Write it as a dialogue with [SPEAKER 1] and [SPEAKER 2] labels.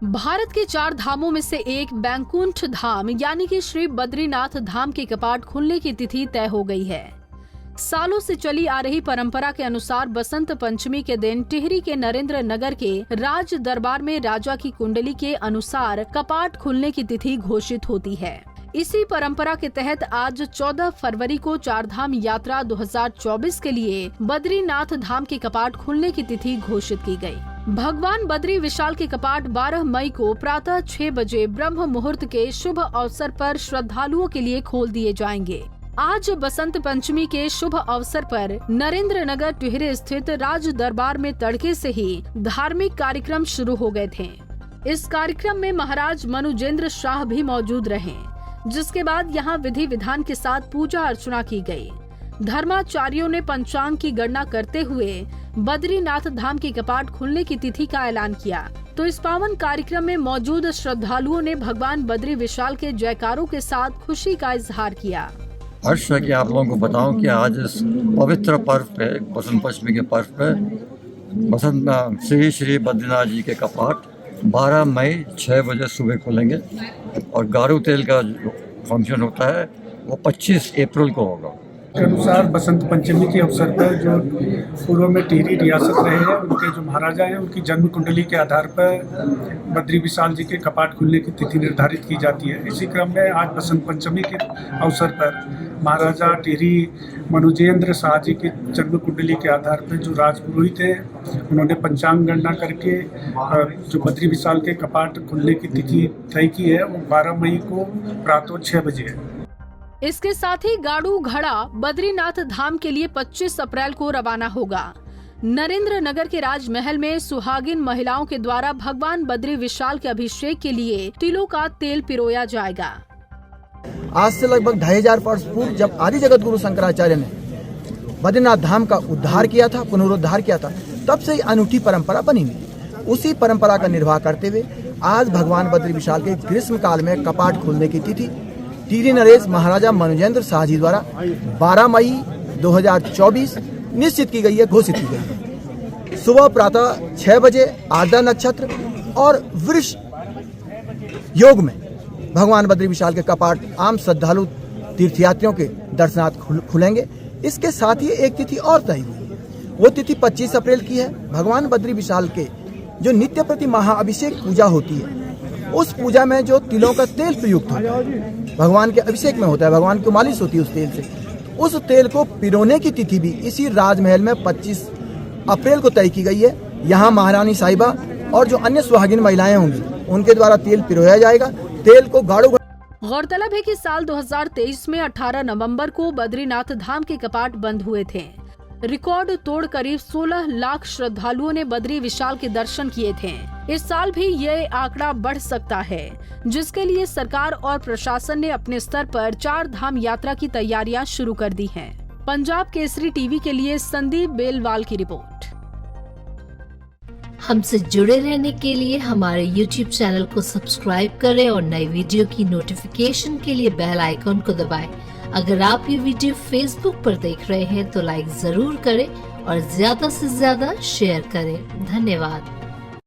[SPEAKER 1] भारत के 4 धामों में से एक बैकुंठ धाम यानी कि श्री बद्रीनाथ धाम के कपाट खुलने की तिथि तय हो गई है। सालों से चली आ रही परंपरा के अनुसार बसंत पंचमी के दिन टिहरी के नरेंद्र नगर के राज दरबार में राजा की कुंडली के अनुसार कपाट खुलने की तिथि घोषित होती है। इसी परंपरा के तहत आज 14 फरवरी को चारधाम यात्रा 2024 के लिए बद्रीनाथ धाम के कपाट खुलने की तिथि घोषित की गई। भगवान बद्री विशाल के कपाट 12 मई को प्रातः 6 बजे ब्रह्म मुहूर्त के शुभ अवसर पर श्रद्धालुओं के लिए खोल दिए जाएंगे। आज बसंत पंचमी के शुभ अवसर पर नरेंद्र नगर टिहरी स्थित राज दरबार में तड़के से ही धार्मिक कार्यक्रम शुरू हो गए थे। इस कार्यक्रम में महाराज मनुजेंद्र शाह भी मौजूद रहे, जिसके बाद यहाँ विधि विधान के साथ पूजा अर्चना की गई। धर्माचार्यों ने पंचांग की गणना करते हुए बद्रीनाथ धाम के कपाट खुलने की तिथि का ऐलान किया। तो इस पावन कार्यक्रम में मौजूद श्रद्धालुओं ने भगवान बद्री विशाल के जयकारों के साथ खुशी का इजहार किया।
[SPEAKER 2] हर्ष है कि आप लोगों को बताऊं कि आज इस पवित्र पर्व पे, बसंत पंचमी के पर्व पे, बसंत श्री बद्रीनाथ जी के कपाट 12 मई 6 बजे सुबह खुलेंगे और गारू तेल का जो फंक्शन होता है वो 25 अप्रैल को होगा।
[SPEAKER 3] के अनुसार बसंत पंचमी के अवसर पर जो पूर्व में टिहरी रियासत रहे हैं उनके जो महाराजा हैं उनकी जन्म कुंडली के आधार पर बद्री विशाल जी के कपाट खुलने की तिथि निर्धारित की जाती है। इसी क्रम में आज बसंत पंचमी के अवसर पर महाराजा टिहरी मनुजेंद्र शाह जी की जन्म कुंडली के आधार पर जो राजपुरोहित थे उन्होंने पंचांग गणना करके जो बद्री विशाल के कपाट खुलने की तिथि तय की है वो 12 मई को प्रातः 6 बजे है।
[SPEAKER 1] इसके साथ ही गाड़ू घड़ा बद्रीनाथ धाम के लिए 25 अप्रैल को रवाना होगा। नरेंद्र नगर के राजमहल में सुहागिन महिलाओं के द्वारा भगवान बद्री विशाल के अभिषेक के लिए तिलों का तेल पिरोया जाएगा।
[SPEAKER 4] आज से लगभग 2500 वर्ष पूर्व जब आदि जगत गुरु शंकराचार्य ने बद्रीनाथ धाम का उद्धार किया था, पुनरुद्धार किया था, तब से अनूठी परंपरा बनी हुई। उसी परंपरा का निर्वाह करते हुए आज भगवान बद्री विशाल के ग्रीष्म काल में कपाट खुलने की तिथि टिहरी नरेश महाराजा मनुजेंद्र शाह जी द्वारा 12 मई 2024 निश्चित की गई है, घोषित की गई है। सुबह प्रातः 6 बजे आर्द्रा नक्षत्र और वृष योग में भगवान बद्री विशाल के कपाट आम श्रद्धालु तीर्थयात्रियों के दर्शनार्थ खुलेंगे। इसके साथ ही एक तिथि और तय हुई है, वो तिथि 25 अप्रैल की है। भगवान बद्री विशाल के जो नित्य प्रति महाअभिषेक पूजा होती है, उस पूजा में जो तिलों का तेल प्रयुक्त होता है, भगवान के अभिषेक में होता है, भगवान की मालिश होती है उस तेल से, उस तेल को पिरोने की तिथि भी इसी राजमहल में 25 अप्रैल को तय की गई है। यहाँ महारानी साहिबा और जो अन्य सुहागिन महिलाएं होंगी उनके द्वारा तेल पिरोया जाएगा। तेल को गाढ़ो।
[SPEAKER 1] गौरतलब है कि साल 2023 में 18 नवंबर को बद्रीनाथ धाम के कपाट बंद हुए थे। रिकॉर्ड तोड़ करीब 16 लाख श्रद्धालुओं ने बद्री विशाल के दर्शन किए थे। इस साल भी ये आंकड़ा बढ़ सकता है, जिसके लिए सरकार और प्रशासन ने अपने स्तर पर 4 धाम यात्रा की तैयारियां शुरू कर दी हैं। पंजाब केसरी टीवी के लिए संदीप बेलवाल की रिपोर्ट।
[SPEAKER 5] हमसे जुड़े रहने के लिए हमारे YouTube चैनल को सब्सक्राइब करें और नई वीडियो की नोटिफिकेशन के लिए बेल आइकॉन को दबाएं। अगर आप ये वीडियो Facebook पर देख रहे हैं तो लाइक जरूर करें और ज्यादा से ज्यादा शेयर करें। धन्यवाद।